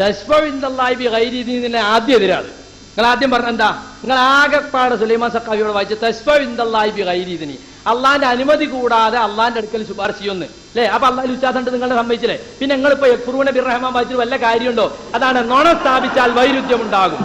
തശ്ഫഉ ഇൻദല്ലാഹി ബിഗൈരി ദീനിനെ ആദ്യം എതിരാണ്. നിങ്ങൾ ആദ്യം പറഞ്ഞ എന്താ? നിങ്ങൾ ആകെപ്പാട് സുലൈമാൻ സഖാഫിയോട് വായിച്ച തശ്ഫഉ ഇൻദല്ലാഹി ബിഗൈരി ദീനി, അള്ളാന്റെ അനുമതി കൂടാതെ അള്ളാന്റെ അടുക്കൽ ശുപാർശ ചെയ്യുമെന്ന് അല്ലേ? അപ്പൊ അള്ളാഹ് വിശ്വാസമുണ്ട് നിങ്ങളെ സമ്മതിച്ചില്ലേ? പിന്നെ നിങ്ങളിപ്പോ യക്ഫുറൂന ബിർറഹ്മാൻ വായിച്ചിട്ട് വല്ല കാര്യമുണ്ടോ? അതാണ് നുണ സ്ഥാപിച്ചാൽ വൈരുദ്ധ്യം ഉണ്ടാകും.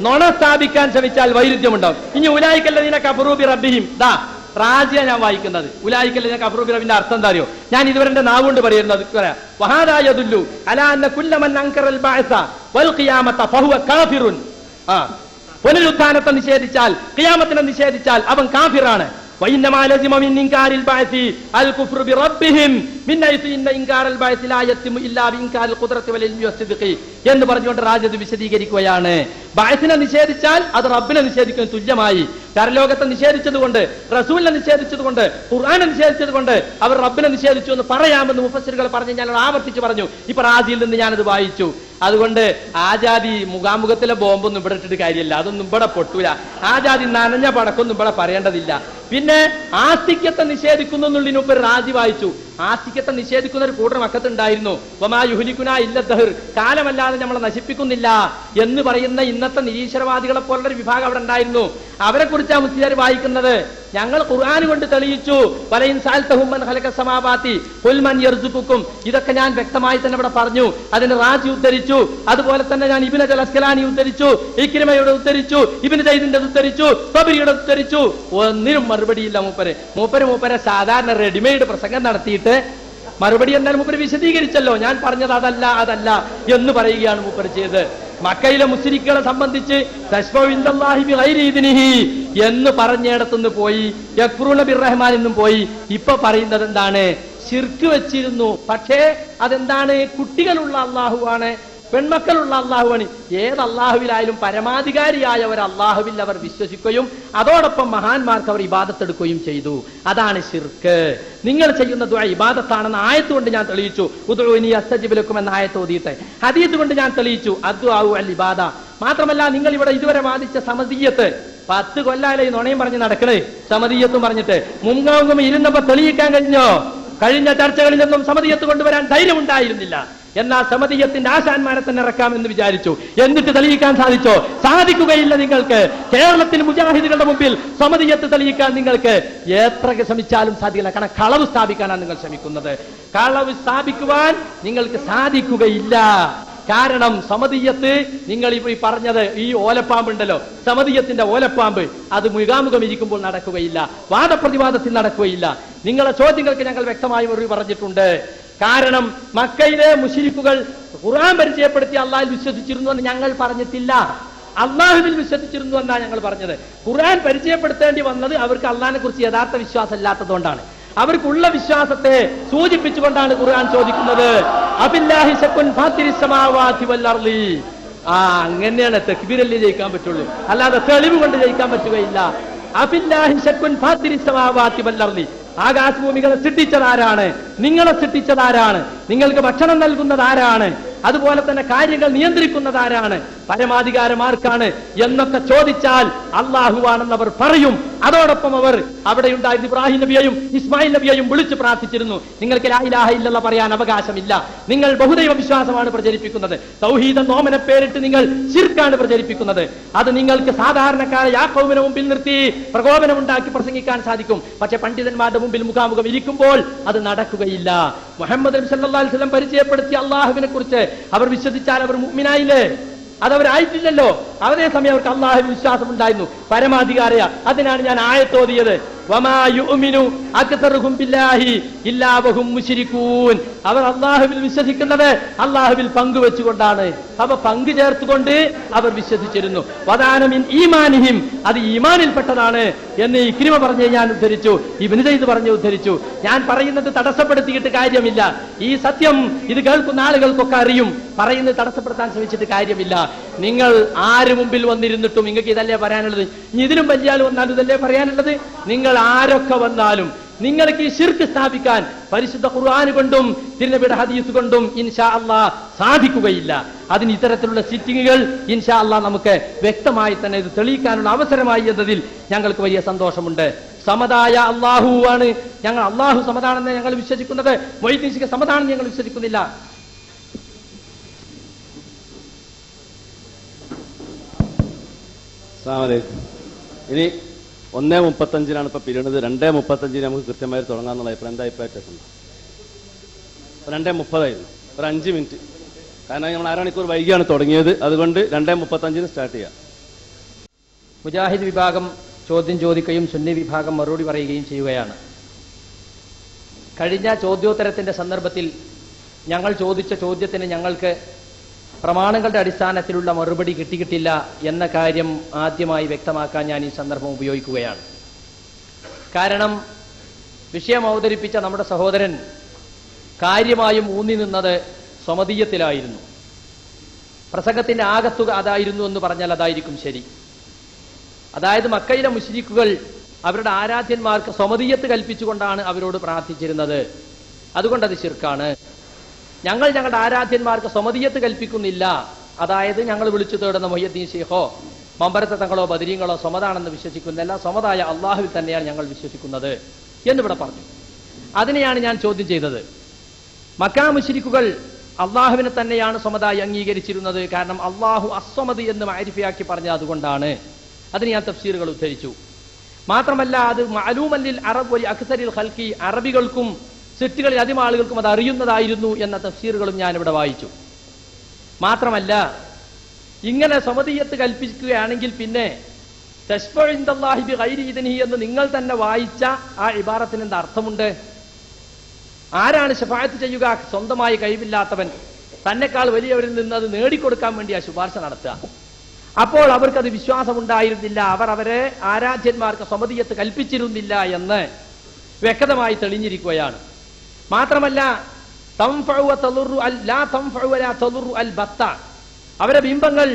നുണ സ്ഥാപിക്കാൻ ശ്രമിച്ചാൽ വൈരുദ്ധ്യം ഉണ്ടാകും. ഇനി ഉലൈകല്ലദീന കഫറൂ ബിറബ്ബിഹിം, ദാ റാജിയ ഞാൻ വായിക്കുന്നത്. ഉലൈകല്ലദീന കഫറൂ ബിറബ്ബിന്റെ അർത്ഥം എന്താ അറിയോ? ഞാൻ ഇതുവരെ എന്റെ നാവുകൊണ്ട് പറയുന്നത് വഹാദാ യദുല്ലു അലാ അന്ന കുല്ലമൻ അൻകറൽ ബഅസ വൽ ഖിയാമത ഫഹുവ കാഫിറുൻ. പുനരുത്ഥാനത്തെ നിഷേധിച്ചാൽ, ഖിയാമത്തിനെ നിഷേധിച്ചാൽ അവൻ കാഫിറാണ്. وإنما لزم من إنكار البعث الكفر بربهم من حيث إن إنكار البعث لا يتم إلا بإنكار القدرة والعلم والصدق എന്ന് പറഞ്ഞുകൊണ്ട് റാജത് വിശദീകരിക്കുകയാണ്. ബഅസിനെ നിഷേധിച്ചാൽ അത് റബ്ബിനെ നിഷേധിക്കുന്ന തുല്യമായി. പരലോകത്തെ നിഷേധിച്ചതുകൊണ്ട്, റസൂലിനെ നിഷേധിച്ചതുകൊണ്ട്, ഖുർആനെ നിഷേധിച്ചതുകൊണ്ട് അവർ റബ്ബിനെ നിഷേധിച്ചു എന്ന് പറയാമെന്ന് മുഫസ്സിറുകൾ പറഞ്ഞ് ഞാൻ ആവർത്തിച്ച് പറഞ്ഞു. ഇപ്പൊ റാജിയിൽ നിന്ന് ഞാനത് വായിച്ചു. അതുകൊണ്ട് ആജാതി മുഖാമുഖത്തിലെ ബോംബൊന്നും ഇവിടെ ഇട്ടിട്ട് കാര്യമില്ല, അതൊന്നും ഇവിടെ പൊട്ടൂല. ആജാതി നനഞ്ഞ പടക്കൊന്നും ഇവിടെ പറയേണ്ടതില്ല. പിന്നെ ആസ്തിക്യത്തെ നിഷേധിക്കുന്നു എന്നുള്ളതിനൊപ്പം റാജി വായിച്ചു. ആസ്തിക്യത്തെ നിഷേധിക്കുന്ന ഒരു കൂട്ടർ മക്കത്തുണ്ടായിരുന്നു. വമാ യുഹ്ലികുനാ ഇല്ല ദഹർ, കാലമല്ലാതെ നമ്മളെ നശിപ്പിക്കുന്നില്ല എന്ന് പറയുന്ന ഇന്നത്തെ നിരീശ്വരവാദികളെ പോലുള്ളൊരു വിഭാഗം അവിടെ ഉണ്ടായിരുന്നു. അവരെ കുറിച്ചാണ് മുസ്ലിയാർ വായിക്കുന്നത്. ഞങ്ങൾ ഖുർആൻ കൊണ്ട് തെളിയിച്ചു. വലയിൻ സഅൽതഹും മൻ ഖലഖ സമാവാതി ഖുൽ മൻ യർസുഖുക്കും, ഇതൊക്കെ ഞാൻ വ്യക്തമായി തന്നെ ഇവിടെ പറഞ്ഞു. അതിന് റാജി ഉദ്ധരിച്ചു. അതുപോലെ തന്നെ ഞാൻ ഇബ്നു അസ്കലാനി ഉദ്ധരിച്ചു, ഇക്രിമയുടെ ഉദ്ധരിച്ചു, ഇബ്നു സൈദിന്റെ ഉദ്ധരിച്ചു, തബരിയുടെ ഉദ്ധരിച്ചു. ഒന്നിനും മറുപടിയില്ല മൂപ്പരെ സാധാരണ റെഡിമെയ്ഡ് പ്രസംഗം നടത്തിയിട്ട് മറുപടി എന്നാൽ മൂപ്പര് വിശദീകരിച്ചല്ലോ. ഞാൻ പറഞ്ഞത് അതല്ല എന്ന് പറയുകയാണ് മൂപ്പര് ചെയ്ത്. മക്കയിലെ മുശ്രിക്കുകളെ സംബന്ധിച്ച് തശ്ഫഉ ഇൻദല്ലാഹി ബിഗൈരി ഇദ്നിഹി എന്ന് പറഞ്ഞിടത്തുനിന്ന് പോയി യക്ഫുറൂന ബിർറഹ്മാൻ എന്നും പോയി. ഇപ്പൊ പറയുന്നത് എന്താണ്? ശിർക്ക് വെച്ചിരുന്നു. പക്ഷേ അതെന്താണ്? കുട്ടികളുള്ള അള്ളാഹുവാണ്, പെൺമക്കളുള്ള അള്ളാഹുവാണ്. ഏത് അള്ളാഹുവിലായാലും പരമാധികാരിയായ ഒരു അള്ളാഹുവിൽ അവർ വിശ്വസിക്കുകയും അതോടൊപ്പം മഹാന്മാർക്ക് അവർ ഇബാദത്തെടുക്കുകയും ചെയ്തു. അതാണ് ശിർക്ക്. നിങ്ങൾ ചെയ്യുന്ന ദുആ ഇബാദത്താണെന്ന് ആയത്ത് കൊണ്ട് ഞാൻ തെളിയിച്ചു. ഉദ്ഉനി അസ്തജിബ് ലക്കും എന്ന ആയത്ത് ഓതിയിട്ട് ഹദീസ് കൊണ്ട് ഞാൻ തെളിയിച്ചു. അദ്ദുആഉ അൽ ഇബാദ. മാത്രമല്ല നിങ്ങൾ ഇവിടെ ഇതുവരെ വാദിച്ച സമദിയ്യത്ത് 10 കൊല്ലാലെ ഈ നുണയും പറഞ്ഞ് നടക്കണേ. സമദിയ്യത്തും പറഞ്ഞിട്ട് മുൻകാവും ഇരുന്നപ്പോ തെളിയിക്കാൻ കഴിഞ്ഞോ? കഴിഞ്ഞ ചർച്ചകളിലൊന്നും സമദിയ്യത്ത് കൊണ്ടുവരാൻ ധൈര്യമുണ്ടായിരുന്നില്ല. എന്നാൽ സമദിയ്യത്തിന്റെ ആശാന്മാരെ തന്നെ ഇറക്കാമെന്ന് വിചാരിച്ചു. എന്നിട്ട് തെളിയിക്കാൻ സാധിച്ചോ? സാധിക്കുകയില്ല. നിങ്ങൾക്ക് കേരളത്തിൽ മുജാഹിദുകളുടെ മുമ്പിൽ സമദിയ്യത്ത് തെളിയിക്കാൻ നിങ്ങൾക്ക് എത്ര ശ്രമിച്ചാലും സാധിക്കില്ല. കാരണം കളവ് സ്ഥാപിക്കാനാണ് നിങ്ങൾ ശ്രമിക്കുന്നത്. കളവ് സ്ഥാപിക്കുവാൻ നിങ്ങൾക്ക് സാധിക്കുകയില്ല. കാരണം സമദിയ്യത്ത്, നിങ്ങൾ ഈ പറഞ്ഞത് ഈ ഓലപ്പാമ്പുണ്ടല്ലോ, സമദിയ്യത്തിന്റെ ഓലപ്പാമ്പ്, അത് മുഖാമുഖം ഇരിക്കുമ്പോൾ നടക്കുകയില്ല, വാദപ്രതിവാദത്തിൽ നടക്കുകയില്ല. നിങ്ങളെ ചോദ്യങ്ങൾക്ക് ഞങ്ങൾ വ്യക്തമായി മറുപടി പറഞ്ഞിട്ടുണ്ട്. കാരണം മക്കയിലെ മുശ്രിക്കുകൾ ഖുർആൻ പരിചയപ്പെടുത്തി അള്ളാഹിൽ വിശ്വസിച്ചിരുന്നു എന്ന് ഞങ്ങൾ പറഞ്ഞിട്ടില്ല. അള്ളാഹുവിൽ വിശ്വസിച്ചിരുന്നു എന്നാണ് ഞങ്ങൾ പറഞ്ഞത്. ഖുർആൻ പരിചയപ്പെടുത്തേണ്ടി വന്നത് അവർക്ക് അള്ളാഹിനെ കുറിച്ച് യഥാർത്ഥ വിശ്വാസം ഇല്ലാത്തതുകൊണ്ടാണ്. അവർക്കുള്ള വിശ്വാസത്തെ സൂചിപ്പിച്ചുകൊണ്ടാണ് ഖുർആൻ ചോദിക്കുന്നത്. അബില്ലാഹി ശക്കുൻ ഫാത്തിരിസ് സമാവാതി വൽ അർളി. അങ്ങനെയാണ് തക്ബീറല്ലേ ജയിക്കാൻ പറ്റുള്ളൂ, അല്ലാതെ തെളിവ് കൊണ്ട് ജയിക്കാൻ പറ്റുകയില്ല. അബില്ലാഹി ശക്കുൻ ഫാത്തിരിസ് സമാവാതി വൽ അർളി. ആകാശഭൂമികളെ സൃഷ്ടിച്ചതാരാണ്? നിങ്ങളെ സൃഷ്ടിച്ചതാരാണ്? നിങ്ങൾക്ക് ഭക്ഷണം നൽകുന്നതാരാണ്? അതുപോലെ തന്നെ കാര്യങ്ങൾ നിയന്ത്രിക്കുന്നതാരാണ്? പരമാധികാരം ആർക്കാണ് എന്നൊക്കെ ചോദിച്ചാൽ അള്ളാഹുവാണെന്ന് അവർ പറയും. അതോടൊപ്പം അവർ അവിടെ ഉണ്ടായിരുന്ന ഇബ്രാഹിം നബിയെയും ഇസ്മായിൽ നബിയെയും വിളിച്ചു പ്രാർത്ഥിച്ചിരുന്നു. നിങ്ങൾക്ക് ലാ ഇലാഹ ഇല്ലല്ലാഹ് പറയാൻ അവകാശമില്ല, നിങ്ങൾ ബഹുദൈവ വിശ്വാസമാണ് പ്രചരിപ്പിക്കുന്നത്, തൗഹീദ് നോമനെ പേരിട്ട് നിങ്ങൾ ശിർക്കാണ് പ്രചരിപ്പിക്കുന്നത്. അത് നിങ്ങൾക്ക് സാധാരണക്കാരെ യാക്കോബിനെ മുമ്പിൽ നിർത്തി പ്രകോപനമുണ്ടാക്കി പ്രസംഗിക്കാൻ സാധിക്കും. പക്ഷെ പണ്ഡിതന്മാരുടെ മുമ്പിൽ മുഖാമുഖം ഇരിക്കുമ്പോൾ അത് നടക്കുകയില്ല. മുഹമ്മദ് നബി സല്ലല്ലാഹു അലൈഹി വസല്ലം പരിചയപ്പെടുത്തിയ അള്ളാഹുവിനെ കുറിച്ച് അവർ വിശ്വസിച്ചാൽ അവർ മുഅ്മിനായില്ലേ? അതവരായിട്ടില്ലല്ലോ. അതേസമയം അവർക്ക് അള്ളാഹുവിൽ വിശ്വാസം ഉണ്ടായിരുന്നു, പരമാധികാരിയ. അതിനാണ് ഞാൻ ആയത്തോതിയത്. വമാ യുഅ്മിനു അക്തറുഹും ബില്ലാഹി ഇല്ലാ വഹും മുശ്രികൂൻ. അവർ അള്ളാഹുവിൽ വിശ്വസിക്കുന്നത് അള്ളാഹുവിൽ പങ്കുവെച്ചുകൊണ്ടാണ്. അവ പങ്കു ചേർത്തുകൊണ്ട് അവർ വിശ്വസിച്ചിരുന്നു. വദാനമിൻ ഈമാനിഹിം, അത് ഈമാനിൽപ്പെട്ടതാണ് എന്ന് ഇക്രിമ പറഞ്ഞ് ഞാൻ ഉദ്ധരിച്ചു, ഇബ്നു സൈദ് പറഞ്ഞ് ഉദ്ധരിച്ചു. ഞാൻ പറയുന്നത് തടസ്സപ്പെടുത്തിയിട്ട് കാര്യമില്ല. ഈ സത്യം ഇത് കേൾക്കുന്ന ആളുകൾക്കൊക്കെ അറിയും. പറയുന്നത് തടസ്സപ്പെടുത്താൻ ശ്രമിച്ചിട്ട് കാര്യമില്ല. നിങ്ങൾ ആര് മുമ്പിൽ വന്നിരുന്നിട്ടും നിങ്ങൾക്ക് ഇതല്ലേ പറയാനുള്ളത്? ഇനി ഇതിലും വലിയ ആൾ വന്നാലും ഇതല്ലേ പറയാനുള്ളത്? നിങ്ങൾ ആരൊക്കെ വന്നാലും നിങ്ങൾക്ക് ഈ ശിർക്ക് സ്ഥാപിക്കാൻ പരിശുദ്ധ ഖുർആൻ കൊണ്ടും തിരുനബിയുടെ ഹദീസ് കൊണ്ടും ഇൻഷാ അല്ലാഹ് സാധിക്കുകയില്ല. അതിന് ഇത്തരത്തിലുള്ള സിറ്റിങ്ങുകൾ ഇൻഷാ അല്ലാഹ് നമുക്ക് വ്യക്തമായി തന്നെ ഇത് തെളിയിക്കാനുള്ള അവസരമായി എന്നതിൽ ഞങ്ങൾക്ക് വലിയ സന്തോഷമുണ്ട്. സമതായ അള്ളാഹു ആണ്. ഞങ്ങൾ അള്ളാഹു സമതാണെന്ന് ഞങ്ങൾ വിശ്വസിക്കുന്നത്, വൈദേശിക സമതാണെന്ന് ഞങ്ങൾ വിശ്വസിക്കുന്നില്ല. അസ്സലാമു അലൈക്കും. ഇനി 1:35 ഇപ്പോൾ പിരിയണത്. 2:35 നമുക്ക് കൃത്യമായി തുടങ്ങാമെന്നുള്ള അഭിപ്രായം. എന്താ അഭിപ്രായ വ്യത്യാസം? 2:30 ഒരു 5 മിനിറ്റ്. കാരണം നമ്മൾ അരമണിക്കൂർ വൈകിയാണ് തുടങ്ങിയത്. അതുകൊണ്ട് 2:35 സ്റ്റാർട്ട് ചെയ്യാം. മുജാഹിദ് വിഭാഗം ചോദ്യം ചോദിക്കുകയും സുന്നി വിഭാഗം മറുപടി പറയുകയും ചെയ്യുകയാണ്. കഴിഞ്ഞ ചോദ്യോത്തരത്തിന്റെ സന്ദർഭത്തിൽ ഞങ്ങൾ ചോദിച്ച ചോദ്യത്തിന് ഞങ്ങൾക്ക് പ്രമാണങ്ങളുടെ അടിസ്ഥാനത്തിലുള്ള മറുപടി കിട്ടിയിട്ടില്ല എന്ന കാര്യം ആദ്യമായി വ്യക്തമാക്കാൻ ഞാൻ ഈ സന്ദർഭം ഉപയോഗിക്കുകയാണ്. കാരണം വിഷയം അവതരിപ്പിച്ച നമ്മുടെ സഹോദരൻ കാര്യമായും ഊന്നി നിന്നത് സ്വമതീയത്തിലായിരുന്നു. പ്രസംഗത്തിന്റെ ആകത്തുക അതായിരുന്നു എന്ന് പറഞ്ഞാൽ അതായിരിക്കും ശരി. അതായത് മക്കയിലെ മുശ്രിക്കുകൾ അവരുടെ ആരാധ്യന്മാർക്ക് സ്വമതീയത്ത് കൽപ്പിച്ചുകൊണ്ടാണ് അവരോട് പ്രാർത്ഥിച്ചിരുന്നത്. അതുകൊണ്ടത് ശിർക്കാണ്. ഞങ്ങൾ ഞങ്ങളുടെ ആരാധ്യന്മാർക്ക് സ്വമതീയത്ത് കൽപ്പിക്കുന്നില്ല. അതായത് ഞങ്ങൾ വിളിച്ചു തേടുന്ന മൊയ്യദ്ദീൻ ശൈഖോ മമ്പരത്തെ തങ്ങളോ ബദരീങ്ങളോ സ്വമതാണെന്ന് വിശ്വസിക്കുന്നില്ല. സ്വമതായ അള്ളാഹുവിൽ തന്നെയാണ് ഞങ്ങൾ വിശ്വസിക്കുന്നത് എന്നിവിടെ പറഞ്ഞു. അതിനെയാണ് ഞാൻ ചോദ്യം ചെയ്തത്. മക്കാ മുശ്രിക്കുകൾ അള്ളാഹുവിനെ തന്നെയാണ് സ്വമതായി അംഗീകരിച്ചിരുന്നത്. കാരണം അള്ളാഹു അസ്വമത് എന്ന് മാരിഫയാക്കി പറഞ്ഞത് അതുകൊണ്ടാണ്. അതിന് ഞാൻ തഫ്സീറുകൾ ഉദ്ധരിച്ചു. മാത്രമല്ല അത് മഅലൂമൻ ലിൽ അറബ് വലി അക്സരിൽ ഖൽഖി, അറബികൾക്കും സൃഷ്ടികളിൽ അധികം ആളുകൾക്കും അത് അറിയുന്നതായിരുന്നു എന്ന തഫ്സീറുകളും ഞാൻ ഇവിടെ വായിച്ചു. മാത്രമല്ല ഇങ്ങനെ സ്വമതീയത്ത് കൽപ്പിക്കുകയാണെങ്കിൽ പിന്നെ തശ്ഫഉ ഇൻദല്ലാഹി ബിഗൈരി ഇദ്നിഹി എന്ന് നിങ്ങൾ തന്നെ വായിച്ച ആ ഇബാറത്തിന് എന്താ അർത്ഥമുണ്ട്? ആരാണ് ശഫാഅത്ത് ചെയ്യുക? സ്വന്തമായി കഴിവില്ലാത്തവൻ തന്നെക്കാൾ വലിയവരിൽ നിന്ന് അത് നേടിക്കൊടുക്കാൻ വേണ്ടി ആ ശുപാർശ നടത്തുക. അപ്പോൾ അവർക്കത് വിശ്വാസമുണ്ടായിരുന്നില്ല. അവർ അവരെ ആരാധ്യന്മാർക്ക് സ്വമതീയത്ത് കൽപ്പിച്ചിരുന്നില്ല എന്ന് വ്യക്തമായി തെളിഞ്ഞിരിക്കുകയാണ്. മാത്രമല്ല അവരെ ബിംബങ്ങൾ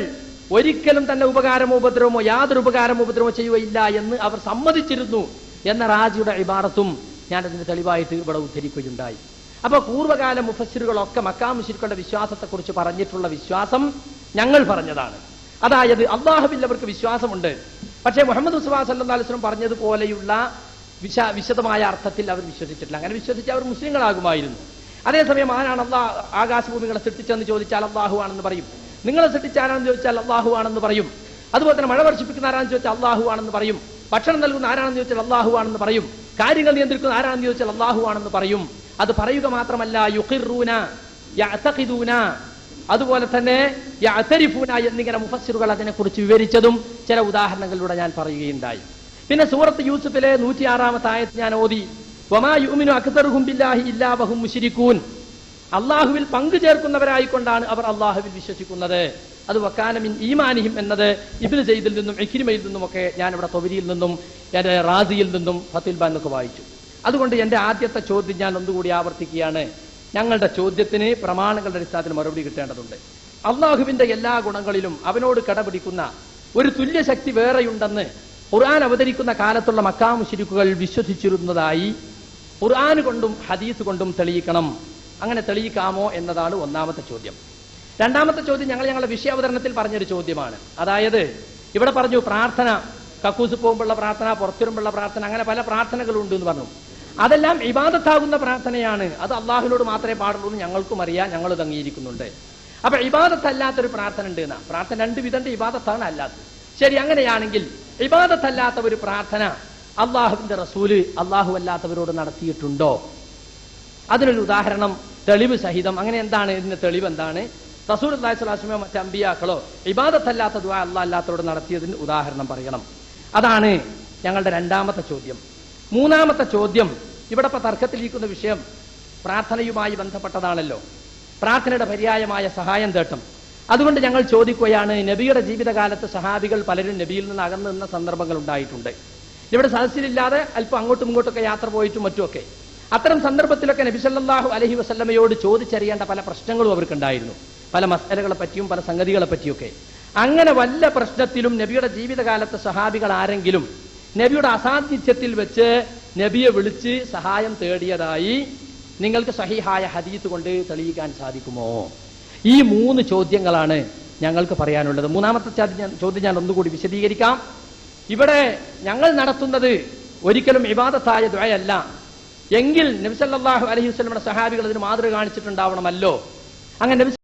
ഒരിക്കലും തന്നെ ഉപകാരമോ ഉപദ്രവമോ യാതൊരു ഉപകാരമോ ഉപദ്രവമോ ചെയ്യുകയില്ല എന്ന് അവർ സമ്മതിച്ചിരുന്നു എന്ന റാജിയുടെ ഇബാറത്തും ഞാനതിന് തെളിവായിട്ട് ഇവിടെ ഉദ്ധരിക്കുകയുണ്ടായി. അപ്പൊ പൂർവ്വകാല മുഫസ്സിറുകളൊക്കെ മക്കാ മുശ്രിക്കുകളുടെ വിശ്വാസത്തെക്കുറിച്ച് പറഞ്ഞിട്ടുള്ള വിശ്വാസം ഞങ്ങൾ പറഞ്ഞതാണ്. അതായത് അള്ളാഹുവിൽ അവർക്ക് വിശ്വാസമുണ്ട്. പക്ഷേ മുഹമ്മദ് മുസ്തഫ സല്ലല്ലാഹു അലൈഹി വസല്ലം പറഞ്ഞതുപോലെയുള്ള വിശദമായ അർത്ഥത്തിൽ അവർ വിശ്വസിച്ചിട്ടില്ല. അങ്ങനെ വിശ്വസിച്ച് അവർ മുസ്ലിങ്ങളാകുമായിരുന്നു. അതേസമയം ആരാണ് ആകാശഭൂമികളെ സൃഷ്ടിച്ചെന്ന് ചോദിച്ചാൽ അള്ളാഹു ആണെന്ന് പറയും. നിങ്ങളെ സൃഷ്ടിച്ച ആരാണെന്ന് ചോദിച്ചാൽ അള്ളാഹു ആണെന്ന് പറയും. അതുപോലെ തന്നെ മഴ വർഷിപ്പിക്കുന്ന ആരാണെന്ന് ചോദിച്ചാൽ അള്ളാഹു ആണെന്ന് പറയും. ഭക്ഷണം നൽകുന്ന ആരാണെന്ന് ചോദിച്ചാൽ അള്ളാഹു ആണെന്ന് പറയും. കാര്യങ്ങൾ നിയന്ത്രിക്കുന്ന ആരാണെന്ന് ചോദിച്ചാൽ അള്ളാഹു ആണെന്ന് പറയും. അത് പറയുക മാത്രമല്ല യുഖിറൂന യഅതഖിദൂന അതുപോലെ തന്നെ യഅതരിഫൂന എന്നിങ്ങനെ മുഫസ്സിറുകൾ അതിനെക്കുറിച്ച് വിവരിച്ചതും ചില ഉദാഹരണങ്ങളിലൂടെ ഞാൻ പറയുകയുണ്ടായി. പിന്നെ സൂറത്ത് യൂസുഫിലെ 106-ാമത്തെ ആയത്ത് ഞാൻ ഓതി. വമാ യുഅ്മിനു അക്സറുഹും ബില്ലാഹി ഇല്ലാ വഹും മുശ്രികൂൻ. അള്ളാഹുവിൽ പങ്കു ചേർക്കുന്നവരായിക്കൊണ്ടാണ് അവർ അള്ളാഹുവിൽ വിശ്വസിക്കുന്നത്. അത് വക്കാന മിൻ ഈമാനിഹിം എന്നത് ഇബ്നു സയ്യിദിൽ നിന്നും ഇക്രിമയിൽ നിന്നുമൊക്കെ ഞാൻ ഇവിടെ തൊബരിയിൽ നിന്നും റാസിയിൽ നിന്നും ഫത്തുൽ ബാൻ എന്നൊക്കെ വായിച്ചു. അതുകൊണ്ട് എന്റെ ആദ്യത്തെ ചോദ്യം ഞാൻ ഒന്നുകൂടി ആവർത്തിക്കുകയാണ്. ഞങ്ങളുടെ ചോദ്യത്തിന് പ്രമാണങ്ങളുടെ അടിസ്ഥാനത്തിൽ മറുപടി കിട്ടേണ്ടതുണ്ട്. അള്ളാഹുവിന്റെ എല്ലാ ഗുണങ്ങളിലും അവനോട് കടപിടിക്കുന്ന ഒരു തുല്യശക്തി വേറെയുണ്ടെന്ന് ഖുർആൻ അവതരിക്കുന്ന കാലത്തുള്ള മക്കാ മുശ്രിക്കുകൾ വിശ്വസിച്ചിരുന്നതായി ഖുർആൻ കൊണ്ടും ഹദീസ് കൊണ്ടും തെളിയിക്കണം. അങ്ങനെ തെളിയിക്കാമോ എന്നതാണ് ഒന്നാമത്തെ ചോദ്യം. രണ്ടാമത്തെ ചോദ്യം ഞങ്ങളുടെ വിഷയാവതരണത്തിൽ പറഞ്ഞൊരു ചോദ്യമാണ്. അതായത് ഇവിടെ പറഞ്ഞു പ്രാർത്ഥന, കക്കൂസ് പോകുമ്പോഴുള്ള പ്രാർത്ഥന, പുറത്തിരുമ്പോഴുള്ള പ്രാർത്ഥന, അങ്ങനെ പല പ്രാർത്ഥനകളുണ്ട് എന്ന് പറഞ്ഞു. അതെല്ലാം ഇബാദത്താകുന്ന പ്രാർത്ഥനയാണ്. അത് അള്ളാഹുവിനോട് മാത്രമേ പാടുള്ളൂ എന്ന് ഞങ്ങൾക്കും അറിയാം, ഞങ്ങൾ ഇത് അംഗീകരിക്കുന്നുണ്ട്. അപ്പൊ ഇബാദത്തല്ലാത്തൊരു പ്രാർത്ഥന ഉണ്ട് എന്നാ. പ്രാർത്ഥന രണ്ട് വിധന്റെ ഇബാദത്താണ് അല്ലാത്തത്. ശരി, അങ്ങനെയാണെങ്കിൽ ഇബാദത്തല്ലാത്ത ഒരു പ്രാർത്ഥന അള്ളാഹുവിന്റെ റസൂല് അള്ളാഹു അല്ലാത്തവരോട് നടത്തിയിട്ടുണ്ടോ? അതിനൊരു ഉദാഹരണം തെളിവ് സഹിതം. അങ്ങനെ എന്താണ് ഇതിന്റെ തെളിവ്? എന്താണ്? റസൂൽ സ്വല്ലല്ലാഹു അലൈഹി വസല്ലമയോ മറ്റ് അമ്പിയാക്കളോ ഇബാദത്തല്ലാത്ത ദുആ അല്ലാഹു അല്ലാത്തവരോട് നടത്തിയതിന് ഉദാഹരണം പറയണം. അതാണ് ഞങ്ങളുടെ രണ്ടാമത്തെ ചോദ്യം. മൂന്നാമത്തെ ചോദ്യം, ഇവിടെ ഇപ്പൊ തർക്കത്തിലിരിക്കുന്ന വിഷയം പ്രാർത്ഥനയുമായി ബന്ധപ്പെട്ടതാണല്ലോ. പ്രാർത്ഥനയുടെ പര്യായമായ സഹായം തേട്ടം. അതുകൊണ്ട് ഞങ്ങൾ ചോദിക്കുകയാണ്, നബിയുടെ ജീവിതകാലത്ത് സഹാബികൾ പലരും നബിയിൽ നിന്ന് അകന്നു നിന്ന സന്ദർഭങ്ങൾ ഉണ്ടായിട്ടുണ്ട്. ഇവിടെ സദസ്സിലില്ലാതെ അല്പം അങ്ങോട്ടും ഇങ്ങോട്ടൊക്കെ യാത്ര പോയിട്ടും മറ്റുമൊക്കെ. അത്തരം സന്ദർഭത്തിലൊക്കെ നബി സല്ലല്ലാഹു അലൈഹി വസല്ലമയോട് ചോദിച്ചറിയേണ്ട പല പ്രശ്നങ്ങളും അവർക്കുണ്ടായിരുന്നു. പല മസലകളെ പറ്റിയും പല സംഗതികളെ പറ്റിയൊക്കെ. അങ്ങനെ വല്ല പ്രശ്നത്തിലും നബിയുടെ ജീവിതകാലത്ത് സഹാബികൾ ആരെങ്കിലും നബിയുടെ അസാന്നിധ്യത്തിൽ വെച്ച് നബിയെ വിളിച്ച് സഹായം തേടിയതായി നിങ്ങൾക്ക് സഹീഹായ ഹദീസ് കൊണ്ട് തെളിയിക്കാൻ സാധിക്കുമോ? ഈ മൂന്ന് ചോദ്യങ്ങളാണ് ഞങ്ങൾക്ക് പറയാനുള്ളത്. മൂന്നാമത്തെ ചോദ്യം ഞാൻ ഒന്നുകൂടി വിശദീകരിക്കാം. ഇവിടെ ഞങ്ങൾ നടത്തുന്നത് ഒരിക്കലും ഇബാദത്തായ ദുആയല്ല. എങ്കിൽ നബി സല്ലല്ലാഹു അലൈഹി വസല്ലമയുടെ സഹാബികൾ അതിന് മാതൃക കാണിച്ചിട്ടുണ്ടാവണമല്ലോ. അങ്ങനെ നബി